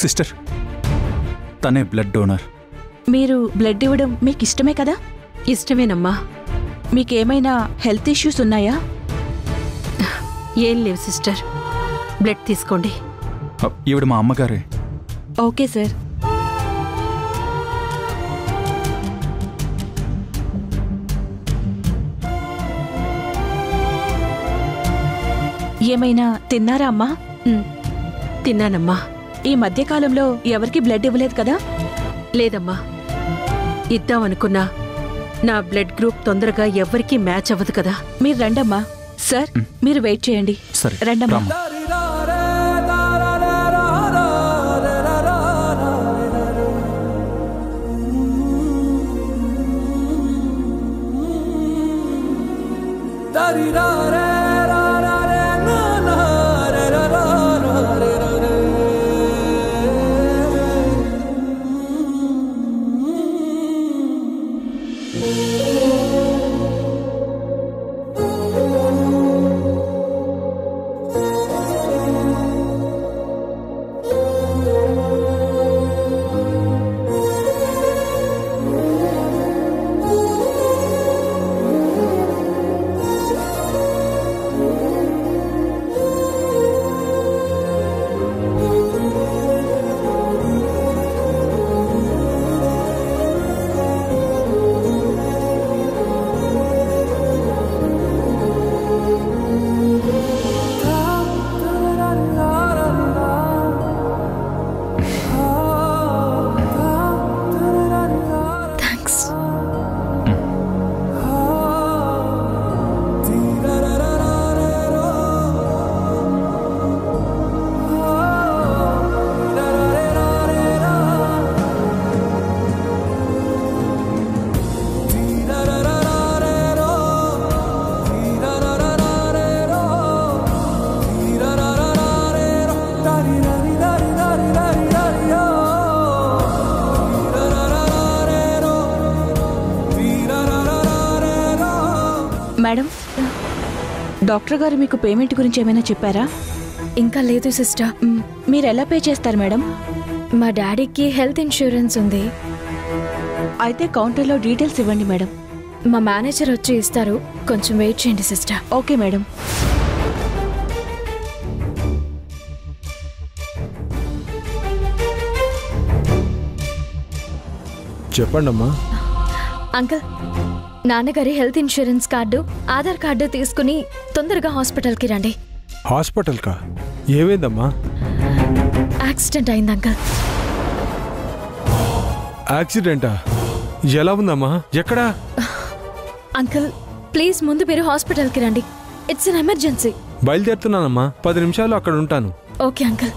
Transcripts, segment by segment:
Sister, తనే blood donor. మీరు blood ఇవ్వడం మీకు ఇష్టమే కదా? ఇష్టమేనమ్మా. మీకేమైనా హెల్త్ ఇష్యూస్ ఉన్నాయా? ఏం లేవు సిస్టర్, బ్లడ్ తీసుకోండి. ఈవిడ మా అమ్మగారే. Okay sir. ఏమైనా తిన్నారా అమ్మా? తిన్నానమ్మా. ఈ మధ్యకాలంలో ఎవరికి బ్లడ్ ఇవ్వలేదు కదా? లేదమ్మా, ఇద్దామనుకున్నా నా బ్లడ్ గ్రూప్ తొందరగా ఎవరికీ మ్యాచ్ అవ్వదు కదా. మీరు రండమ్మా. సార్, మీరు వెయిట్ చేయండి. సరే, రండమ్మా. మేడం, డాక్టర్ గారు మీకు పేమెంట్ గురించి ఏమైనా చెప్పారా? ఇంకా లేదు సిస్టర్. మీరు ఎలా పే చేస్తారు మేడం? మా డాడీకి హెల్త్ ఇన్సూరెన్స్ ఉంది. అయితే కౌంటర్లో డీటెయిల్స్ ఇవ్వండి మేడం. మా మేనేజర్ వచ్చి ఇస్తారు, కొంచెం వెయిట్ చేయండి సిస్టర్. Okay madam. చెప్పండమ్మా. అంకుల్, నాన్నగారి health insurance card, Aadhaar card తీసుకుని తొందరగా హాస్పిటల్కి రండి. హాస్పిటల్కా? ఏమైందమ్మా? యాక్సిడెంట్ అయింది అంకుల్. యాక్సిడెంటా? ఎలా ఉందమ్మా? ఎక్కడా? అంకుల్ ప్లీజ్ ముందు మీరు హాస్పిటల్కి రండి. It's an emergency. బయలుదేరుతున్నానమ్మా, 10 నిమిషాలు అక్కడ ఉంటాను. Okay uncle.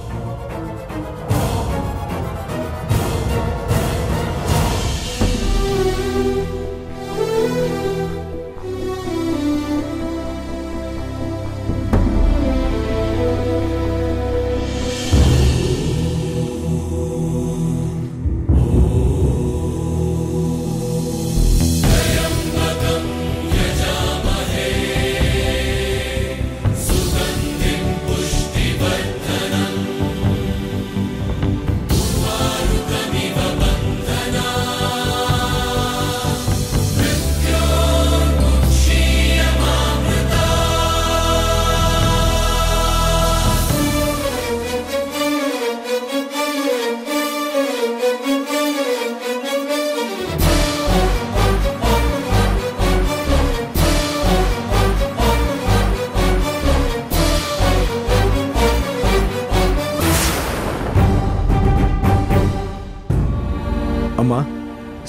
అమ్మా,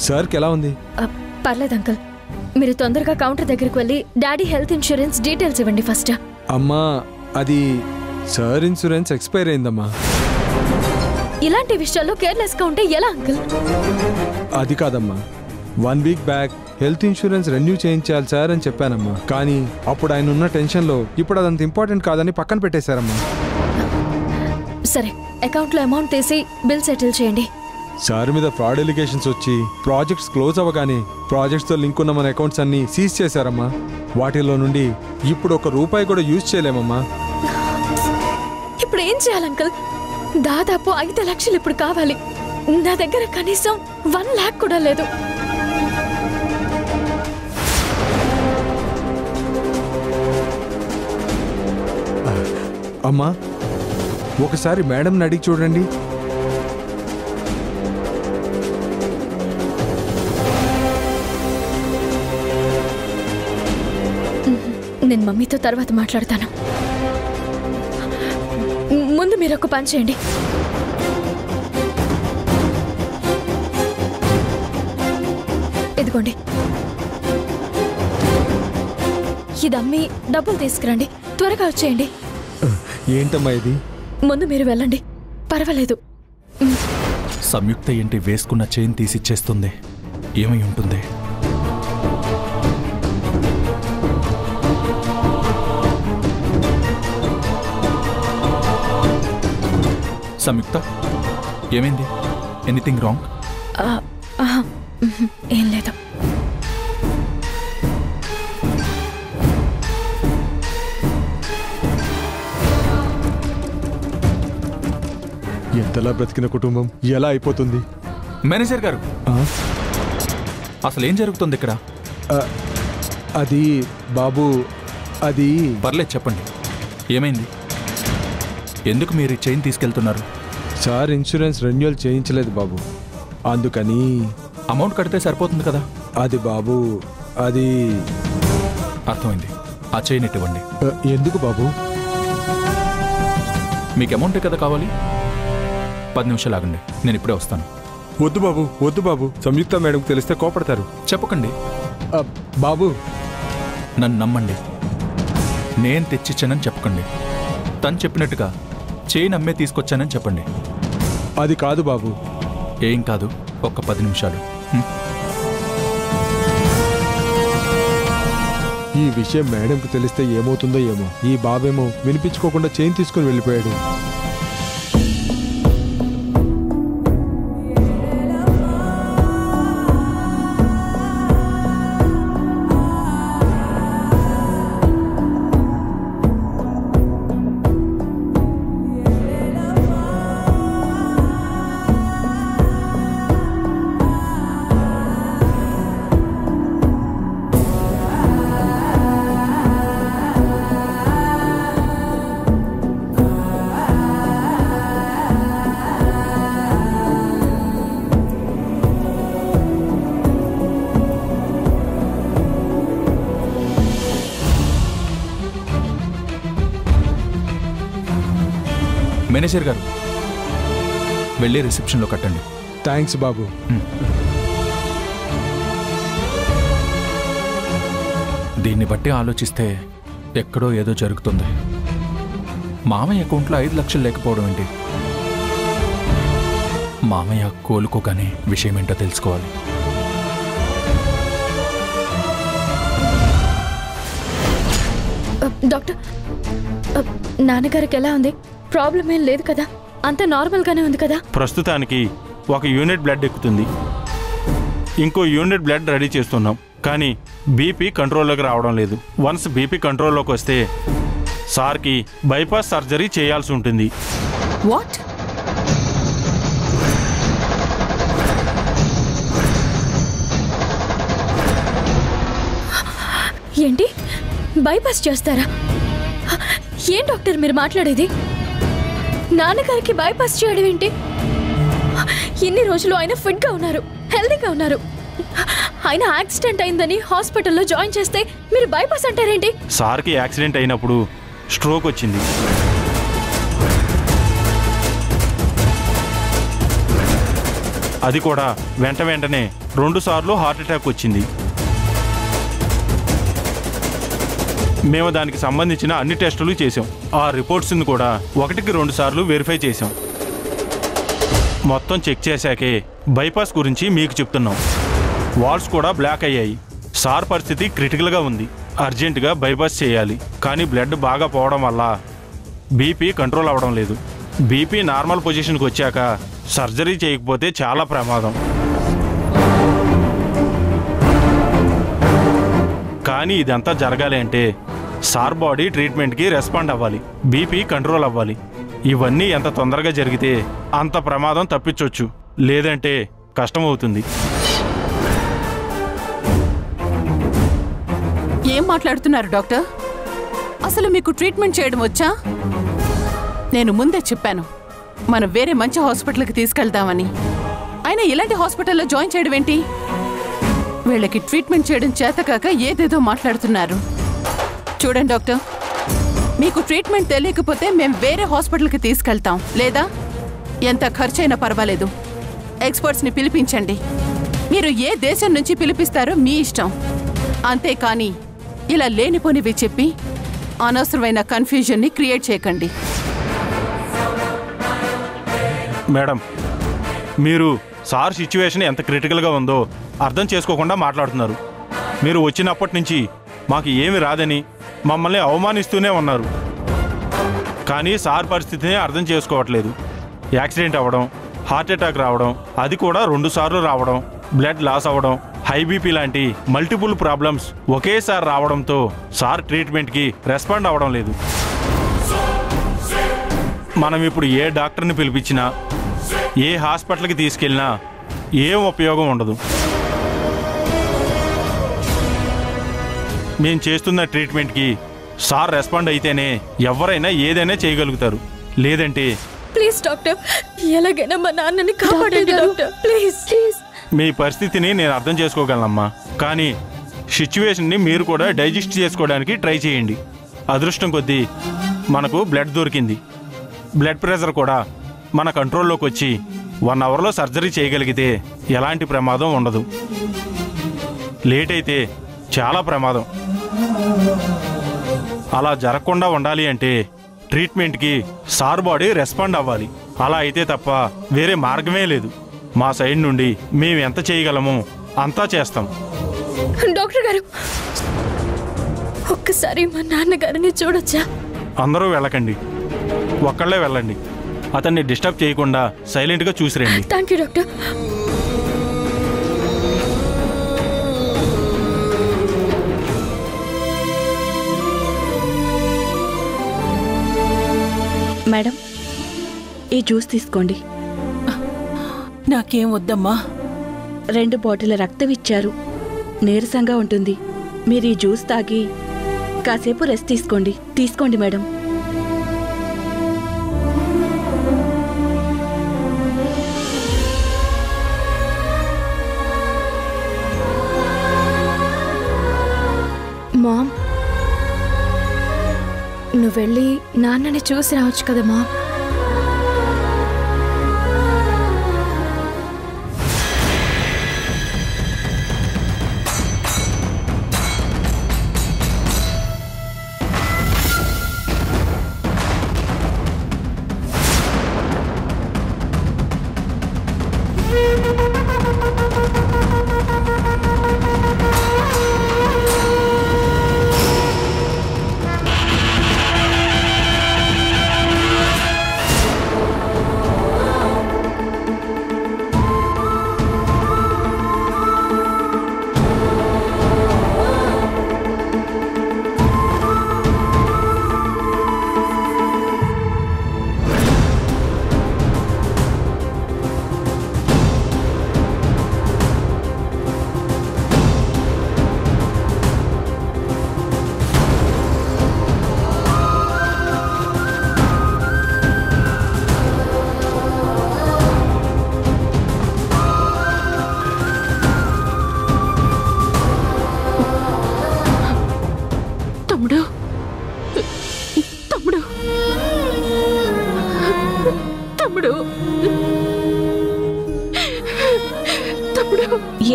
సార్కి ఎలా ఉంది? పర్లేదు అంకుల్, మీరు తొందరగా కౌంటర్ దగ్గరికి వెళ్ళి డాడీ హెల్త్ ఇన్సూరెన్స్ డీటెయిల్స్ ఇవ్వండి ఫస్ట్. అమ్మా, అది సార్ ఇన్సూరెన్స్ ఎక్స్పైర్ అయిందమ్మా. ఇలాంటి విషయాల్లో కేర్లెస్ గా ఉంటే ఎలా అంకుల్? అది కాదమ్మా, 1 week back health insurance renew చేయించాలి సార్ అని చెప్పానమ్మా. కానీ అప్పుడు ఆయన ఉన్న టెన్షన్లో ఇప్పుడు అదంత ఇంపార్టెంట్ కాదని పక్కన పెట్టేశారమ్మా. సరే, అకౌంట్లో అమౌంట్ తీసి బిల్ సెటిల్ చేయండి. సార్ మీద ఫ్రాడ్ ఎలిగేషన్స్ వచ్చి ప్రాజెక్ట్స్ క్లోజ్ అవ్వగానే ప్రాజెక్ట్స్తో లింక్ ఉన్న మన అకౌంట్స్ అన్ని సీజ్ చేశారమ్మా. వాటిలో నుండి ఇప్పుడు 1 రూపాయి కూడా యూజ్ చేయలేమమ్మా. ఇప్పుడు ఏం చేయాలి అంకుల్? దాదాపు 5 లక్షలు ఇప్పుడు కావాలి. నా దగ్గర కనీసం 1 లాక్ కూడా లేదు. అమ్మా, ఒకసారి మేడంని అడిగి చూడండి. నేను మమ్మీతో తర్వాత మాట్లాడతాను. ముందు మీరు ఒక పని చేయండి. ఇదిగోండి, ఇది అమ్మి డబ్బులు తీసుకురండి. త్వరగా వచ్చేయండి. ఏంటమ్మా ఇది? ముందు మీరు వెళ్ళండి, పర్వాలేదు. సంయుక్త ఏంటి వేసుకున్న చైన్ తీసిచ్చేస్తుంది? ఏమై ఉంటుంది? సంయుక్త, ఏమైంది? Anything wrong? ఏం లేదు. ఎంతలా బ్రతికిన కుటుంబం ఎలా అయిపోతుంది? మేనేజర్ గారు, ఆ? అసలు ఏం జరుగుతుంది ఇక్కడ? అది బాబు, అది పర్లేదు, చెప్పండి. ఏమైంది? ఎందుకు మీరు ఈ చైన్ తీసుకెళ్తున్నారు? సార్ ఇన్సూరెన్స్ రెన్యువల్ చేయించలేదు బాబు, అందుకని. అమౌంట్ కడితే సరిపోతుంది కదా. అది బాబు, అది. అర్థమైంది. ఆ చైన్ ఇవ్వండి. ఎందుకు బాబు? మీకు అమౌంటే కదా కావాలి. 10 నిమిషాలు ఆగండి, నేను ఇప్పుడే వస్తాను. వద్దు బాబు, వద్దు బాబు. సంయుక్త మేడంకి తెలిస్తే కోపడతారు. చెప్పకండి. బాబు, నన్ను నమ్మండి. నేను తెచ్చిచ్చానని చెప్పకండి. తను చెప్పినట్టుగా చైన్ అమ్మే తీసుకొచ్చానని చెప్పండి. అది కాదు బాబు. ఏం కాదు, ఒక్క 10 నిమిషాలు. ఈ విషయం మేడంకి తెలిస్తే ఏమవుతుందో ఏమో. ఈ బాబేమో వినిపించుకోకుండా చైన్ తీసుకుని వెళ్ళిపోయాడు. మేనేజర్ గారు, వెళ్ళి రిసెప్షన్లో కట్టండి. థ్యాంక్స్ బాబు. దీన్ని బట్టి ఆలోచిస్తే ఎక్కడో ఏదో జరుగుతుంది. మామయ్య అకౌంట్లో 5 లక్షలు లేకపోవడం ఏంటి? మామయ్య కోలుకోగానే విషయం ఏంటో తెలుసుకోవాలి. డాక్టర్, నాన్నగారికి ఎలా ఉంది? ప్రాబ్లం ఏం లేదు కదా? అంతా నార్మల్గానే ఉంది కదా? ప్రస్తుతానికి 1 యూనిట్ బ్లడ్ ఎక్కుతుంది. ఇంకో యూనిట్ బ్లడ్ రెడీ చేస్తున్నాం, కానీ బీపీ కంట్రోల్లోకి రావడం లేదు. వన్స్ బీపీ కంట్రోల్లోకి వస్తే సార్కి బైపాస్ సర్జరీ చేయాల్సి ఉంటుంది. వాట్? ఏంటి, బైపాస్ చేస్తారా? ఏం డాక్టర్ మీరు మాట్లాడేది? నాన్నగారికి బైపాస్ చేయడం ఏంటి? ఇన్ని రోజులు ఆయన ఫిట్గా ఉన్నారు, హెల్దీగా ఉన్నారు. ఆయన యాక్సిడెంట్ అయిందని హాస్పిటల్లో జాయిన్ చేస్తే మీరు బైపాస్ అంటారేంటి? సార్కి యాక్సిడెంట్ అయినప్పుడు స్ట్రోక్ వచ్చింది. అది కూడా వెంటనే 2 సార్లు హార్ట్ అటాక్ వచ్చింది. మేము దానికి సంబంధించిన అన్ని టెస్టులు చేసాం. ఆ రిపోర్ట్స్ని కూడా 1కి 2 సార్లు వెరిఫై చేసాం. మొత్తం చెక్ చేశాకే బైపాస్ గురించి మీకు చెప్తున్నాం. వాల్స్ కూడా బ్లాక్ అయ్యాయి. సార్ పరిస్థితి క్రిటికల్గా ఉంది. అర్జెంటుగా బైపాస్ చేయాలి. కానీ బ్లడ్ బాగా పోవడం వల్ల బీపీ కంట్రోల్ అవ్వడం లేదు. బీపీ నార్మల్ పొజిషన్కి వచ్చాక సర్జరీ చేయకపోతే చాలా ప్రమాదం. కానీ ఇదంతా జరగాలి అంటే సార్ బాడీ ట్రీట్మెంట్కి రెస్పాండ్ అవ్వాలి, బీపీ కంట్రోల్ అవ్వాలి. ఇవన్నీ ఎంత తొందరగా జరిగితే అంత ప్రమాదం తప్పించొచ్చు, లేదంటే కష్టమవుతుంది. ఏం మాట్లాడుతున్నారు డాక్టర్? అసలు మీకు ట్రీట్మెంట్ చేయడం వచ్చా? నేను ముందే చెప్పాను మనం వేరే మంచి హాస్పిటల్కి తీసుకెళ్తామని. అయినా ఇలాంటి హాస్పిటల్లో జాయిన్ చేయడం ఏంటి? వీళ్ళకి ట్రీట్మెంట్ చేయడం చేతకాక ఏదేదో మాట్లాడుతున్నారు. చూడండి డాక్టర్, మీకు ట్రీట్మెంట్ తెలియకపోతే మేము వేరే హాస్పిటల్కి తీసుకెళ్తాం, లేదా ఎంత ఖర్చైనా పర్వాలేదు ఎక్స్పర్ట్స్ని పిలిపించండి. మీరు ఏ దేశం నుంచి పిలిపిస్తారో మీ ఇష్టం. అంతేకాని ఇలా లేనిపోనివి చెప్పి అనవసరమైన కన్ఫ్యూజన్ని క్రియేట్ చేయకండి. మేడం, మీరు సార్ సిచ్యువేషన్ ఎంత క్రిటికల్గా ఉందో అర్థం చేసుకోకుండా మాట్లాడుతున్నారు. మీరు వచ్చినప్పటి నుంచి మాకు ఏమి రాదని మమ్మల్ని అవమానిస్తూనే ఉన్నారు. కానీ సార్ పరిస్థితిని అర్థం చేసుకోవట్లేదు. యాక్సిడెంట్ అవ్వడం, హార్ట్ అటాక్ రావడం, అది కూడా 2 సార్లు రావడం, బ్లడ్ లాస్ అవ్వడం, హై బీపీ లాంటి మల్టిపుల్ ప్రాబ్లమ్స్ ఒకేసారి రావడంతో సార్ ట్రీట్మెంట్కి రెస్పాండ్ అవ్వడం లేదు. మనం ఇప్పుడు ఏ డాక్టర్ని పిలిపించినా, ఏ హాస్పిటల్కి తీసుకెళ్ళినా ఏం ఉపయోగం ఉండదు. మేము చేస్తున్న ట్రీట్మెంట్కి సార్ రెస్పాండ్ అయితేనే ఎవరైనా ఏదైనా చేయగలుగుతారు, లేదంటే ప్లీజ్ డాక్టర్, ఎలాగైనా మా నాన్నని కాపాడండి డాక్టర్, ప్లీజ్ ప్లీజ్. మీ పరిస్థితిని నేను అర్థం చేసుకోగలనమ్మా, కానీ సిచ్యువేషన్ని మీరు కూడా డైజెస్ట్ చేసుకోవడానికి ట్రై చేయండి. అదృష్టం కొద్దీ మనకు బ్లడ్ దొరికింది. బ్లడ్ ప్రెషర్ కూడా మన కంట్రోల్లోకి వచ్చి 1 అవర్లో సర్జరీ చేయగలిగితే ఎలాంటి ప్రమాదం ఉండదు. లేట్ అయితే చాలా ప్రమాదం. అలా జరగకుండా ఉండాలి అంటే ట్రీట్మెంట్కి సార్ బాడీ రెస్పాండ్ అవ్వాలి. అలా అయితే తప్ప వేరే మార్గమే లేదు. మా సైడ్ నుండి మేము ఎంత చేయగలమో అంతా చేస్తాం. డాక్టర్ గారు, ఒక్కసారి మా నాన్నగారిని చూడొచ్చా? అందరూ వెళ్ళకండి, ఒక్కళ్ళే వెళ్ళండి. అతన్ని డిస్టర్బ్ చేయకుండా సైలెంట్గా చూసిరండి. Thank you doctor. మేడం, ఈ జ్యూస్ తీసుకోండి. నాకేం వద్దమ్మా. 2 బాటిల్ రక్తం ఇచ్చారు. నీరసంగా ఉంటుంది. మీరు ఈ జ్యూస్ తాగి కాసేపు రెస్ట్ తీసుకోండి. తీసుకోండి మేడం. మామ్, నువ్వు వెళ్ళి నాన్నని చూసి రావచ్చు కదా మామ్.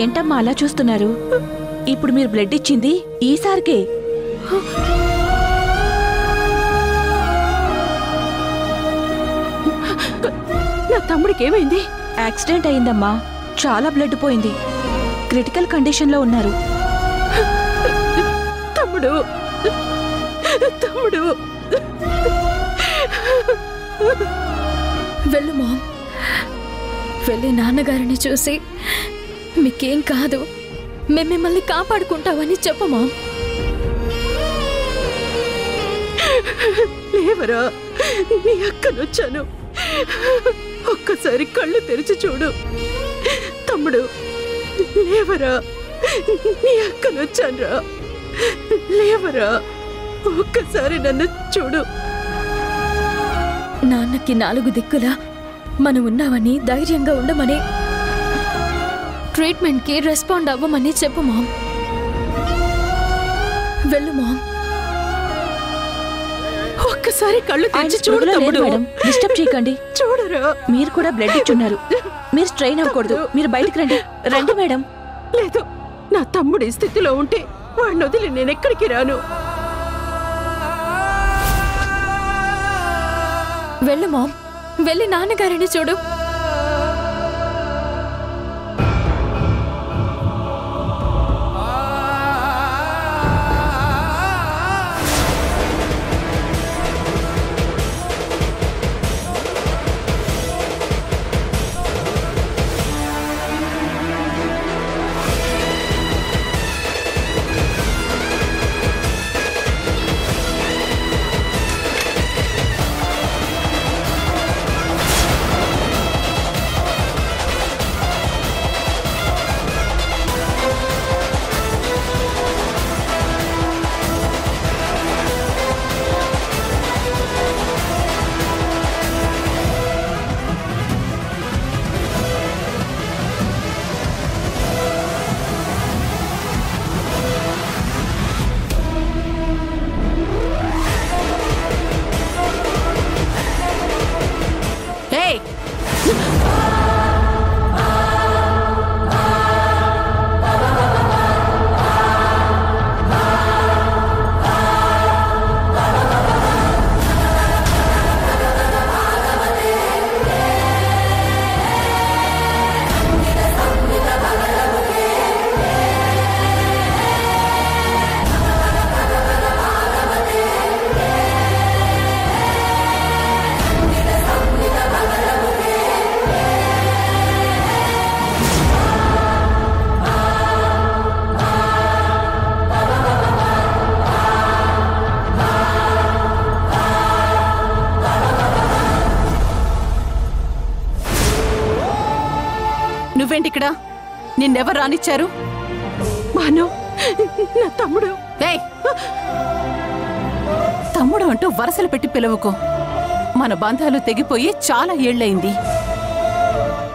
ఏంటమ్మా అలా చూస్తున్నారు? ఇప్పుడు మీరు బ్లడ్ ఇచ్చింది ఈసారికే. నా తమ్ముడికి ఏమైంది? యాక్సిడెంట్ అయిందమ్మా. చాలా బ్లడ్ పోయింది. క్రిటికల్ కండిషన్లో ఉన్నారు. తమ్ముడు, తమ్ముడు. వెళ్ళు మామ్, వెళ్ళి నాన్నగారిని చూసి మీకేం కాదు, మేము మిమ్మల్ని కాపాడుకుంటామని చెప్పు మామ్. లేవరా, నీ అక్కనొచ్చాను. ఒక్కసారి కళ్ళు తెరిచి చూడు. తమ్ముడు లేవరా, నీ అక్కనొచ్చానురా, లేవరా, ఒక్కసారి నన్ను చూడు. నాన్నకి 4 దిక్కులా మనం ఉన్నామని, ధైర్యంగా ఉండమని, ట్రీట్మెంట్కి రెస్పాండ్ అవ్వమని చెప్పు మామ్. వెళ్ళు మామ్. ఒక్కసారి కళ్ళు తెరిచి చూడు తమ్ముడు. డిస్టర్బ్ చేయకండి. చూడరా, మీరు కూడా బ్లడ్ ఇచ్చున్నారు. మీరు స్ట్రెయిన్ అవ్వకూడదు. మీరు బయటికి రండి. రండి మేడం. లేదు, నా తమ్ముడు ఈ స్థితిలో ఉంటే వాడిని వదిలి నేనెక్కడికి రాను. వెళ్ళు మామ్. వెళ్ళి నాన్నగారిని చూడు. నువ్వేంటిక్కడ? నిన్నెవరు రానిచ్చారు? మాను, నా తమ్ముడు. ఏయ్, తమ్ముడు అంటూ వరసలు పెట్టి పిలవకు. మన బంధాలు తెగిపోయి చాలా ఏళ్లయింది.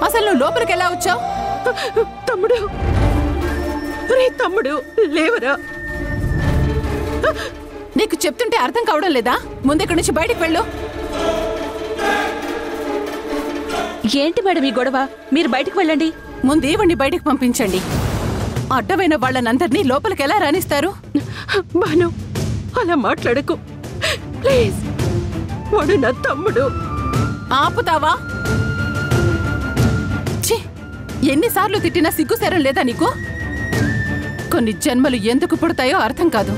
అసలు నువ్వు లోపలికి ఎలా వచ్చావు? తమ్ముడు, రే తమ్ముడు, లేవరా. నీకు చెప్తుంటే అర్థం కావడం లేదా? ముందెక్కడి నుంచి బయటికి వెళ్ళు. ఏంటి మేడం ఈ గొడవ? మీరు బయటికి వెళ్ళండి. ముందేవండి బయటికి పంపించండి. అడ్డమైన వాళ్ళనందరినీ లోపలికి ఎలా రాణిస్తారు? బాను, అలా మాట్లాడకు ప్లీజ్. వాడు నా తమ్ముడు. ఆపుతావా? ఛీ, ఎన్నిసార్లు తిట్టినా సిగ్గుసేరం లేదా నీకు? కొన్ని జన్మలు ఎందుకు పుడతాయో అర్థం కాదు.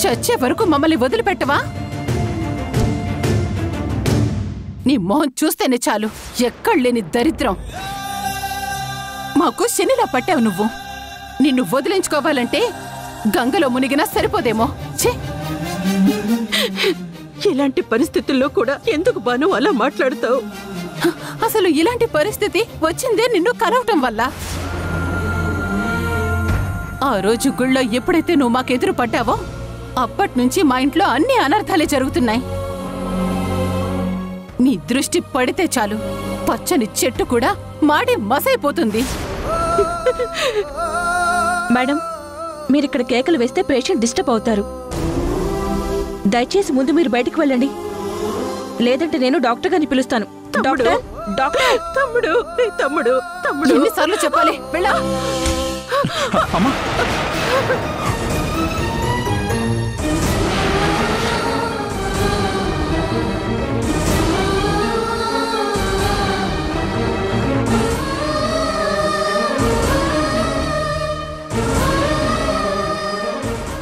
చచ్చే వరకు మమ్మల్ని వదిలిపెట్టవా? నీ మొహం చూస్తేనే చాలు, ఎక్కడ్లేని దరిద్రం. మాకు శనిలా పట్టావు నువ్వు. నిన్ను వదిలించుకోవాలంటే గంగలో మునిగినా సరిపోదేమో. ఛీ, ఇలాంటి పరిస్థితుల్లో కూడా ఎందుకు బాను అలా మాట్లాడతావు? అసలు ఇలాంటి పరిస్థితి వచ్చిందే నిన్ను కలవటం వల్ల. ఆ రోజు గుళ్ళో ఎప్పుడైతే నువ్వు మాకెదురు పడ్డావో అప్పట్నుంచి మా ఇంట్లో అన్ని అనర్థాలే జరుగుతున్నాయి. నీ దృష్టి పడితే చాలు, పచ్చని చెట్టు కూడా మాడి మసైపోతుంది. మేడం, మీరిక్కడ కేకలు వేస్తే పేషెంట్ డిస్టర్బ్ అవుతారు. దయచేసి ముందు మీరు బయటికి వెళ్ళండి, లేదంటే నేను డాక్టర్ గారిని పిలుస్తాను. Doctor, doctor. తమ్ముడు, తమ్ముడు, తమ్ముడు. ఎన్నిసార్లు చెప్పాలి? వెళ్ళా. అమ్మా,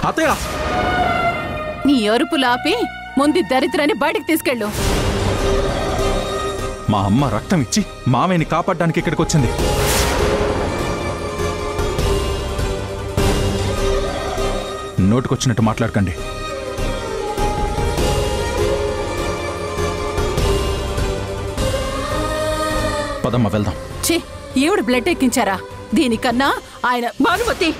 అత్తయ్య, నీ అరుపులాపి ముందు దరిద్రాన్ని బయటికి తీసుకెళ్ళు. మా అమ్మ రక్తం ఇచ్చి మామయ్యని కాపాడడానికి ఇక్కడికి వచ్చింది. నోటుకొచ్చినట్టు మాట్లాడకండి. పదమ్మా వెళ్దాం. ఛీ, ఈవిడ బ్లడ్ ఎక్కించారా? దీనికన్నా ఆయన భానుమతి,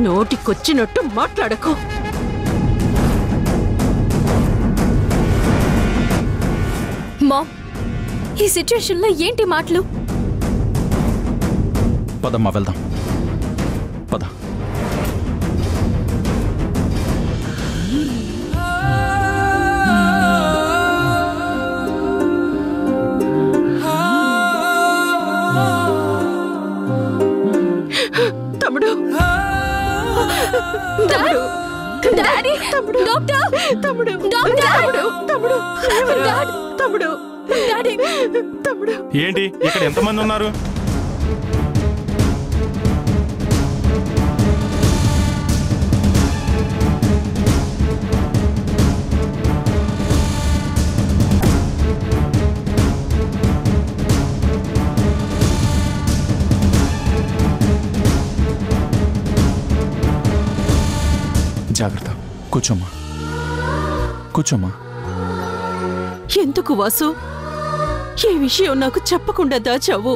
నోటికొచ్చినట్టు మాట్లాడకు. మామ్, ఈ సిచ్యుయేషన్లో ఏంటి మాటలు? పదమ్మా వెళ్దాం. పద. తమ్ముడు, తమ్ముడు, డాడీ, డాక్టర్, తమ్ముడు, డాక్టర్, తమ్ముడు, తమ్ముడు, డాడీ, తమ్ముడు. ఏంటి ఇక్కడ ఎంతమంది ఉన్నారు? జాగ్రత్త. కూర్చోమ్మా, కూర్చోమ్మా. ఎందుకు వాసు ఈ విషయం నాకు చెప్పకుండా దాచావు?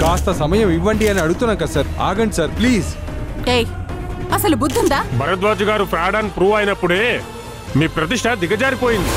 కాస్త సమయం ఇవ్వండి అని అడుగుతున్నాం కదా సార్. ఆగండి సార్ ప్లీజ్. ఏయ్, అసలు బుద్ధుందా? భరద్వాజ్ గారు ఫ్రాడ్ అని ప్రూవ్ అయినప్పుడే మీ ప్రతిష్ట దిగజారిపోయింది.